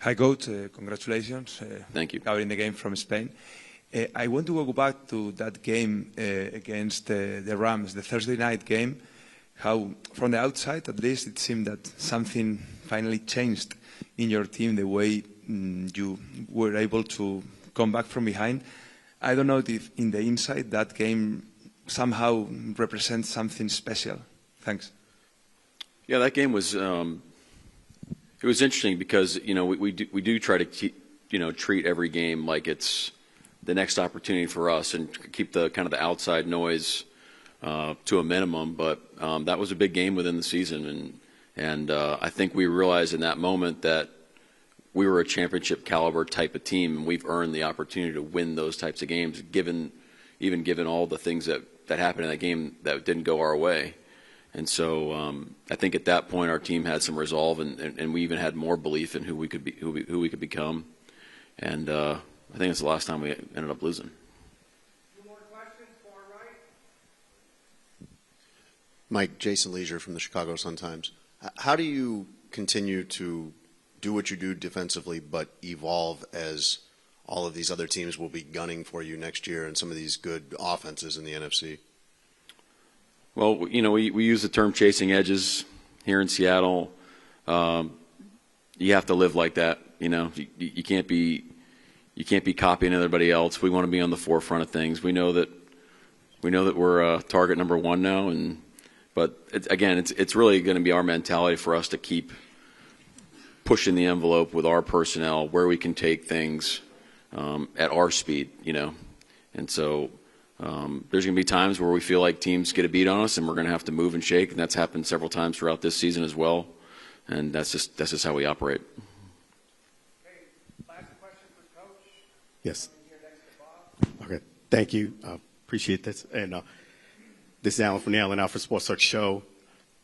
Hi, Coach. Congratulations. Thank you. Covering the game from Spain. I want to go back to that game against the Rams, the Thursday night game. How, from the outside at least, it seemed that something finally changed in your team, the way you were able to come back from behind. I don't know if in the inside that game somehow represents something special. Thanks. Yeah, that game was it was interesting because we do try to treat every game like it's the next opportunity for us and keep the kind of the outside noise to a minimum. But that was a big game within the season, and I think we realized in that moment that we were a championship caliber type of team, and we've earned the opportunity to win those types of games, given all the things that happened in that game that didn't go our way. And so I think at that point our team had some resolve, and we even had more belief in who we could become. And I think it's the last time we ended up losing. Two more questions, far right. Mike, Jason Leisure from the Chicago Sun-Times. How do you continue to do what you do defensively but evolve as all of these other teams will be gunning for you next year and some of these good offenses in the NFC? Well, we use the term chasing edges here in Seattle. You have to live like that. You can't be copying everybody else. We want to be on the forefront of things. We know that we're target number one now, but it's really going to be our mentality for us to keep pushing the envelope with our personnel where we can take things at our speed. And so there's going to be times where we feel like teams get a beat on us, and we're going to have to move and shake, and that's happened several times throughout this season as well. And that's just how we operate. Okay, last question for Coach. Yes. Okay, thank you. Appreciate this. And this is Alan from the Allen Alfred Sports Search Show.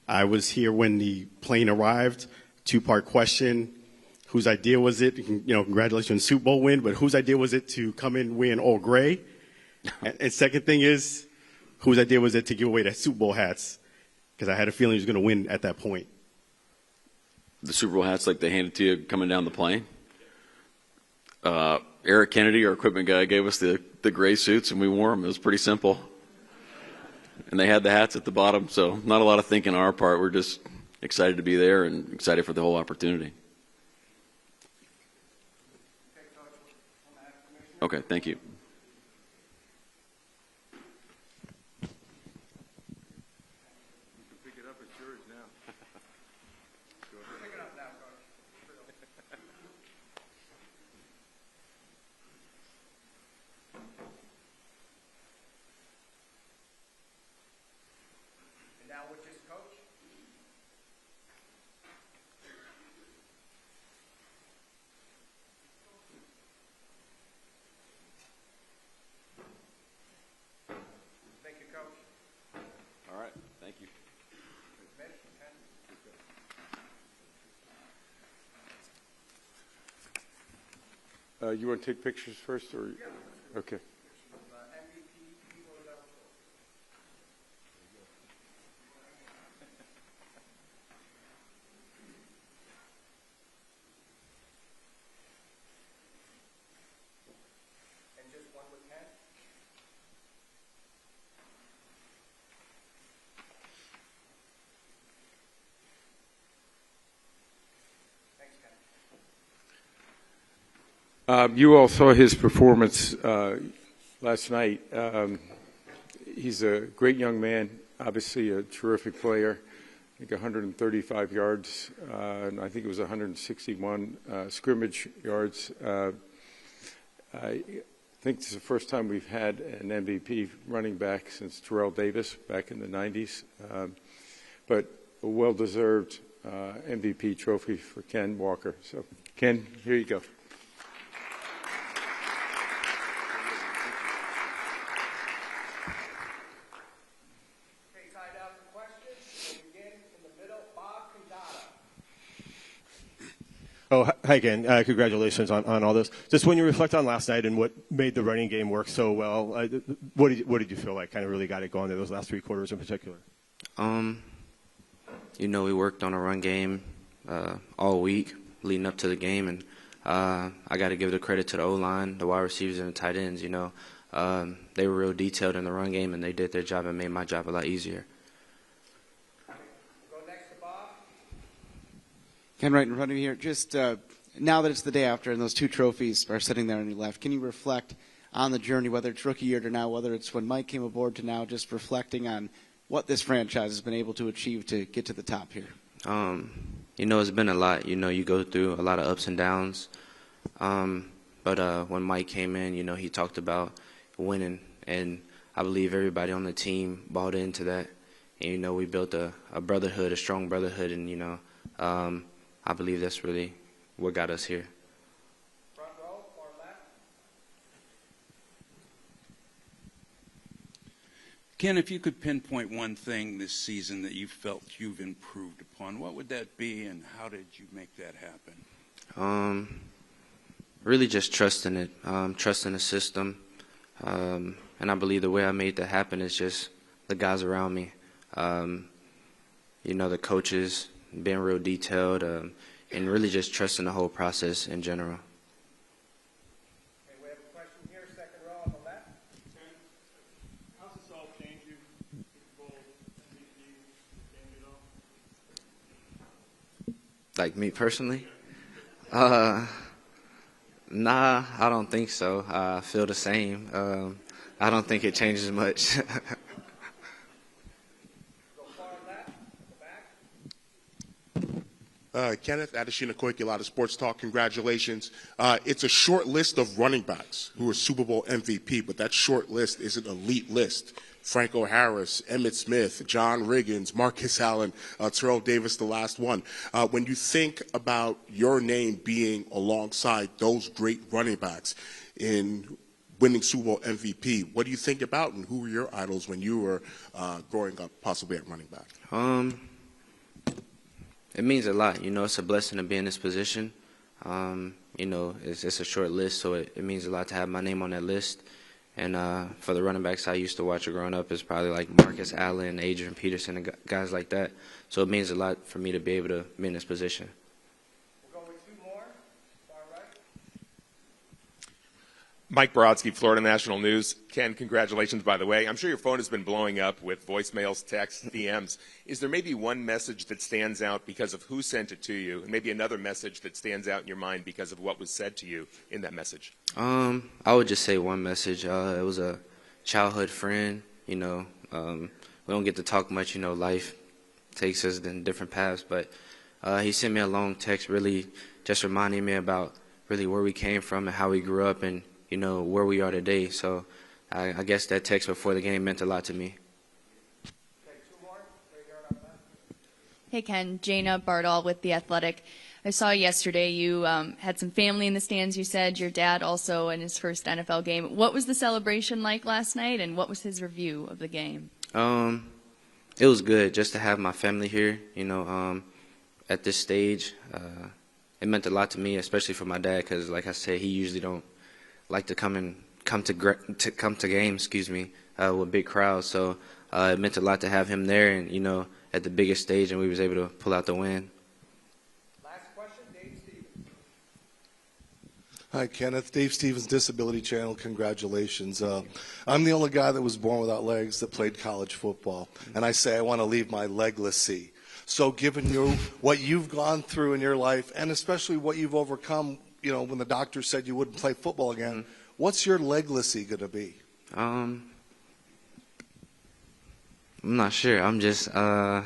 I was here when the plane arrived. Two-part question. Whose idea was it? Congratulations on the Super Bowl win, but whose idea was it to come in wearing all gray? And second thing is, whose idea was it to give away the Super Bowl hats? Because I had a feeling he was going to win at that point. The Super Bowl hats, like they handed to you coming down the plane? Eric Kennedy, our equipment guy, gave us the gray suits, and we wore them. It was pretty simple. And they had the hats at the bottom, so not a lot of thinking on our part. We're just excited to be there and excited for the whole opportunity. Okay, thank you. You want to take pictures first, or okay? And just one with Ken. Thanks, Ken. You all saw his performance last night. He's a great young man, obviously a terrific player. I think 135 yards, and I think it was 161 scrimmage yards. I think this is the first time we've had an MVP running back since Terrell Davis back in the 90s. But a well-deserved MVP trophy for Ken Walker. So, Ken, here you go. Oh, hi again. Congratulations on all this. Just when you reflect on last night and what made the running game work so well, what did you feel like kind of really got it going there, those last three quarters in particular? We worked on a run game all week leading up to the game, and I got to give the credit to the O-line, the wide receivers, and the tight ends. They were real detailed in the run game, and they did their job and made my job a lot easier. Go next to Bob. Ken, right in front of you here. Just now that it's the day after and those two trophies are sitting there on your left, can you reflect on the journey, whether it's rookie year to now, whether it's when Mike came aboard to now, just reflecting on what this franchise has been able to achieve to get to the top here? It's been a lot. You go through a lot of ups and downs. But when Mike came in, he talked about winning, and I believe everybody on the team bought into that. And, we built a brotherhood, a strong brotherhood, and, I believe that's really what got us here. Front row, far left. Ken, if you could pinpoint one thing this season that you felt you've improved upon, what would that be, and how did you make that happen? Really just trusting it, trusting the system. And I believe the way I made that happen is just the guys around me. The coaches, being real detailed, and really just trusting the whole process in general. Okay, we have a question here, second row on the left. How's this all change you? Super Bowl MVP, game at all? Like me personally? Nah, I don't think so. I feel the same. I don't think it changes much. Go far left, the back. Kenneth, Adeshina Koike, a lot of sports talk. Congratulations. It's a short list of running backs who are Super Bowl MVP, but that short list is an elite list. Franco Harris, Emmitt Smith, John Riggins, Marcus Allen, Terrell Davis, the last one. When you think about your name being alongside those great running backs in winning Super Bowl MVP, what do you think about, and who were your idols when you were growing up, possibly at running back? It means a lot. It's a blessing to be in this position. It's a short list, so it means a lot to have my name on that list. And for the running backs I used to watch growing up, it's probably like Marcus Allen, Adrian Peterson, and guys like that. So it means a lot for me to be able to be in this position. We'll go with two more, far right. Mike Brodsky, Florida National News. Ken, congratulations, by the way. I'm sure your phone has been blowing up with voicemails, texts, DMs. Is there maybe one message that stands out because of who sent it to you, and maybe another message that stands out in your mind because of what was said to you in that message? I would just say one message. It was a childhood friend. We don't get to talk much. Life takes us in different paths. But he sent me a long text, really just reminding me about really where we came from and how we grew up, and where we are today. So I guess that text before the game meant a lot to me. Okay, two more. Right here on our left. Hey, Ken. Jana Bardall with The Athletic. I saw yesterday you had some family in the stands, you said. Your dad also in his first NFL game. What was the celebration like last night, and what was his review of the game? It was good just to have my family here, at this stage. It meant a lot to me, especially for my dad, because, like I said, he usually don't like to come to games, with big crowds. So it meant a lot to have him there, and at the biggest stage, and we was able to pull out the win. Last question, Dave Stevens. Hi, Kenneth. Dave Stevens, Disability Channel. Congratulations. I'm the only guy that was born without legs that played college football, and I say I want to leave my legacy. So given what you've gone through in your life, and especially what you've overcome, when the doctor said you wouldn't play football again, what's your legacy going to be? I'm not sure. I'm just trying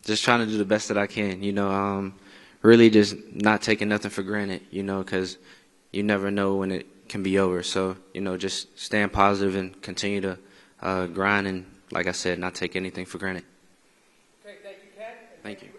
to do the best that I can, really just not taking nothing for granted, because you never know when it can be over. So, just staying positive and continue to grind and, like I said, not take anything for granted. Okay, thank you, Ken. Thank you.